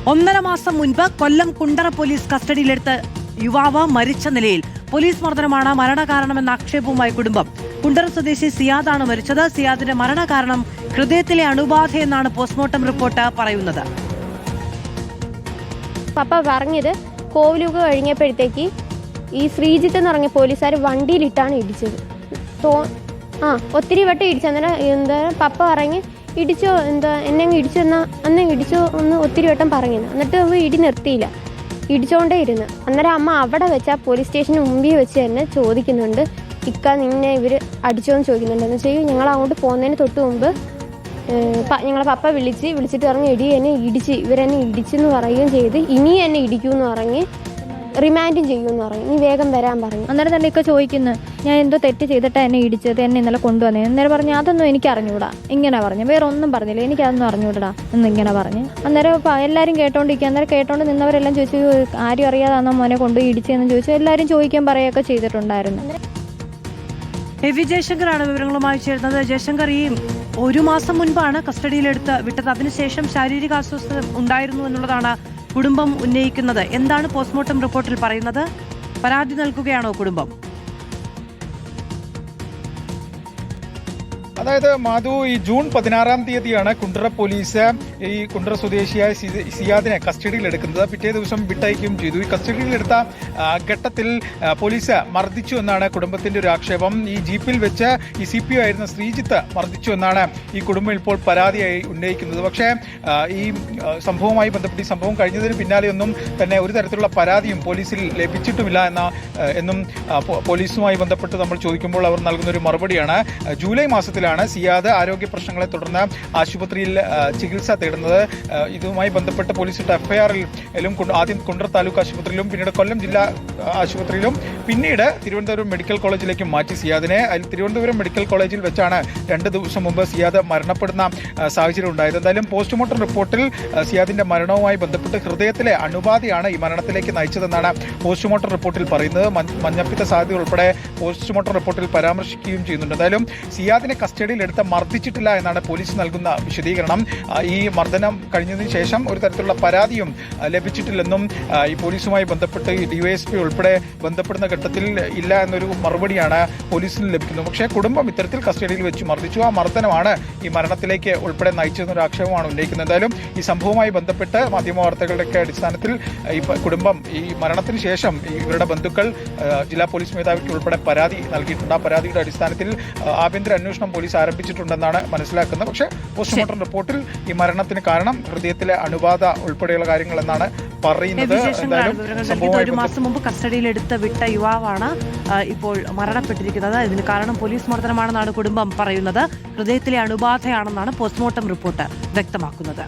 1.5 മാസം മുൻപ് കൊല്ലം കുണ്ടറ പോലീസ് കസ്റ്റഡിയിലെടുത്ത യുവാവ് മരിച്ച നിലയിൽ. പോലീസ് മർദ്ദനമാണ് മരണകാരണമെന്ന ആക്ഷേപവുമായി കുടുംബം. കുണ്ടറ സ്വദേശി സിയാദാണ് മരിച്ചത്. സിയാദിന്റെ മരണകാരണം ഹൃദയത്തിലെ അണുബാധയെന്നാണ് പോസ്റ്റ്മോർട്ടം റിപ്പോർട്ട് പറയുന്നത്. പപ്പ പറഞ്ഞത് കോവിലൂക്ക് കഴിഞ്ഞപ്പോഴത്തേക്ക് ഈ ശ്രീജിത്ത് എന്ന് പറഞ്ഞ പോലീസുകാർ വണ്ടിയിലിട്ടാണ് ഇടിച്ചത്. ഒത്തിരി വട്ടം ഇടിച്ചു. അന്നേരം പപ്പ പറഞ്ഞ് ഇടിച്ചോ, എന്നെ ഇടിച്ചോ അന്ന് ഇടിച്ചോ ഒന്ന് ഒത്തിരി വട്ടം പറഞ്ഞു. എന്നിട്ട് ഇടി നിർത്തിയില്ല, ഇടിച്ചോണ്ടേ ഇരുന്ന്. അന്നേരം അമ്മ അവിടെ വെച്ച് ആ പോലീസ് സ്റ്റേഷന് മുമ്പിൽ വെച്ച് തന്നെ ചോദിക്കുന്നുണ്ട്, ഇക്ക നിന്നെ ഇവർ അടിച്ചോന്ന് ചോദിക്കുന്നുണ്ട്. എന്ന് വെച്ചാൽ ഞങ്ങൾ അങ്ങോട്ട് പോകുന്നതിന് തൊട്ട് മുമ്പ് ഞങ്ങളെ പപ്പ വിളിച്ചിട്ട് പറഞ്ഞ് എന്നെ ഇവരെന്നെ ഇടിച്ചെന്ന് പറയുകയും ചെയ്ത് ഇനി എന്നെ ഇടിക്കുമെന്ന് പറഞ്ഞ് റിമാൻഡും ചെയ്യുമെന്ന് പറഞ്ഞു. നീ വേഗം വരാൻ പറഞ്ഞു. അന്നേരം തന്നെ ഒക്കെ ചോദിക്കുന്നു, ഞാൻ എന്തോ തെറ്റ് ചെയ്തിട്ടാണ് എന്നെ ഇടിച്ചത്, എന്നെ ഇന്നലെ കൊണ്ടുവന്നേ. അന്നേരം പറഞ്ഞു അതൊന്നും എനിക്ക് അറിഞ്ഞൂടാ, ഇങ്ങനെ പറഞ്ഞു. വേറെ ഒന്നും പറഞ്ഞില്ല, എനിക്കതൊന്നും അറിഞ്ഞൂടാ എന്നിങ്ങനെ പറഞ്ഞു. അന്നേരം എല്ലാവരും കേട്ടോണ്ടിരിക്കുക. അന്നേരം കേട്ടോണ്ട് നിന്നവരെല്ലാം ചോദിച്ചു, ആരും അറിയാതാണോ മോനെ കൊണ്ടുപോയി ഇടിച്ചതെന്ന് ചോദിച്ചു. എല്ലാവരും ചോദിക്കാൻ പറയുകയൊക്കെ ചെയ്തിട്ടുണ്ടായിരുന്നു. വി ജയശങ്കറാണ് വിവരങ്ങളുമായി ചേർന്നത്. ജയശങ്കർ, ഈ 1 മാസം മുൻപാണ് കസ്റ്റഡിയിലെടുത്ത് വിട്ടത്. അതിനുശേഷം ശാരീരിക അസ്വസ്ഥത ഉണ്ടായിരുന്നു എന്നുള്ളതാണ് കുടുംബം ഉന്നയിക്കുന്നത്. എന്താണ് പോസ്റ്റ്മോർട്ടം റിപ്പോർട്ടിൽ പറയുന്നത്? പരാതി നൽകുകയാണോ കുടുംബം? അതായത് മാധു, ഈ ജൂൺ 16-ാം തീയതിയാണ് കുണ്ടറ പോലീസ് ഈ കുണ്ടറ സ്വദേശിയായ സിയാദിനെ കസ്റ്റഡിയിലെടുക്കുന്നത്. പിറ്റേ ദിവസം വിട്ടയക്കുകയും ചെയ്തു. ഈ കസ്റ്റഡിയിലെടുത്ത ഘട്ടത്തിൽ പോലീസ് മർദ്ദിച്ചു എന്നാണ് കുടുംബത്തിന്റെ ഒരു ആക്ഷേപം. ഈ ജീപ്പിൽ വെച്ച് ഈ CPO ആയിരുന്ന ശ്രീജിത്ത് മർദ്ദിച്ചു എന്നാണ് ഈ കുടുംബം ഇപ്പോൾ പരാതിയായി ഉന്നയിക്കുന്നത്. പക്ഷേ ഈ സംഭവവുമായി ബന്ധപ്പെട്ട് ഈ സംഭവം കഴിഞ്ഞതിന് പിന്നാലെയൊന്നും തന്നെ ഒരു തരത്തിലുള്ള പരാതിയും പോലീസിൽ ലഭിച്ചിട്ടുമില്ല എന്നും പോലീസുമായി ബന്ധപ്പെട്ട് നമ്മൾ ചോദിക്കുമ്പോൾ അവർ നൽകുന്ന ഒരു മറുപടിയാണ്. ജൂലൈ മാസത്തിലാണ് സിയാദ് ആരോഗ്യ പ്രശ്നങ്ങളെ തുടർന്ന് ആശുപത്രിയിൽ ചികിത്സ തേടുന്നത്. ഇതുമായി ബന്ധപ്പെട്ട് പോലീസ് ഇട്ട FIR-ലും ആദ്യം കുണ്ടറ താലൂക്ക് ആശുപത്രിയിലും പിന്നീട് കൊല്ലം ജില്ലാ ആശുപത്രിയിലും പിന്നീട് തിരുവനന്തപുരം മെഡിക്കൽ കോളേജിലേക്ക് മാറ്റി സിയാദിനെ. തിരുവനന്തപുരം മെഡിക്കൽ കോളേജിൽ വെച്ചാണ് 2 ദിവസം മുമ്പ് സിയാദ് മരണപ്പെടുന്ന സാഹചര്യം ഉണ്ടായത്. എന്തായാലും പോസ്റ്റ്മോർട്ടം റിപ്പോർട്ടിൽ സിയാദിന്റെ മരണവുമായി ബന്ധപ്പെട്ട് ഹൃദയത്തിലെ അണുബാധയാണ് ഈ മരണത്തിലേക്ക് നയിച്ചതെന്നാണ് പോസ്റ്റ്മോർട്ടം റിപ്പോർട്ടിൽ പറയുന്നത്. മഞ്ഞപ്പിത്ത സാധ്യത ഉൾപ്പെടെ പോസ്റ്റ്മോർട്ടം റിപ്പോർട്ടിൽ പരാമർശിക്കുകയും ചെയ്യുന്നുണ്ട്. എന്തായാലും സിയാദിനെ കസ്റ്റഡിയിലെടുത്ത് മർദ്ദിച്ചിട്ടില്ല എന്നാണ് പോലീസ് നൽകുന്ന വിശദീകരണം. ഈ മർദ്ദനം കഴിഞ്ഞതിന് ശേഷം ഒരു തരത്തിലുള്ള പരാതിയും ലഭിച്ചിട്ടില്ലെന്നും ഈ പോലീസുമായി ബന്ധപ്പെട്ട് DYSP ഉൾപ്പെടെ ബന്ധപ്പെടുന്ന ഘട്ടത്തിൽ ഇല്ല എന്നൊരു മറുപടിയാണ് പോലീസിന് ലഭിക്കുന്നത്. പക്ഷേ കുടുംബം ഇത്തരത്തിൽ കസ്റ്റഡിയിൽ വെച്ച് മർദ്ദിച്ചു, ആ മർദ്ദനമാണ് ഈ മരണത്തിലേക്ക് ഉൾപ്പെടെ നയിച്ചതെന്നൊരു ആക്ഷേപമാണ് ഉന്നയിക്കുന്നത്. എന്തായാലും ഈ സംഭവവുമായി ബന്ധപ്പെട്ട് മാധ്യമവാർത്തകളുടെയൊക്കെ അടിസ്ഥാനത്തിൽ ഈ കുടുംബം ഈ മരണത്തിന് ശേഷം ഇവരുടെ ബന്ധുക്കൾ ജില്ലാ പോലീസ് മേധാവിക്ക് ഉൾപ്പെടെ പരാതി നൽകിയിട്ടുണ്ട്. ആ പരാതിയുടെ അടിസ്ഥാനത്തിൽ ആഭ്യന്തര അന്വേഷണം പോലീസ് ആരംഭിച്ചിട്ടുണ്ടെന്നാണ് മനസ്സിലാക്കുന്നത്. പക്ഷേ പോസ്റ്റ്മോർട്ടം റിപ്പോർട്ടിൽ ഈ മരണത്തിന് കാരണം ഹൃദയത്തിലെ അണുബാധ ഉൾപ്പെടെയുള്ള കാര്യങ്ങൾ എന്നാണ് പറയുന്നത്. 1 മാസം മുമ്പ് കസ്റ്റഡിയിലെടുത്ത് വിട്ട യുവാവാണ് ഇപ്പോൾ മരണപ്പെട്ടിരിക്കുന്നത്. ഇതിന് കാരണം പോലീസ് മർദ്ദനമാണെന്നാണ് കുടുംബം പറയുന്നത്. ഹൃദയത്തിലെ അണുബാധയാണെന്നാണ് പോസ്റ്റ്മോർട്ടം റിപ്പോർട്ട് വ്യക്തമാക്കുന്നത്.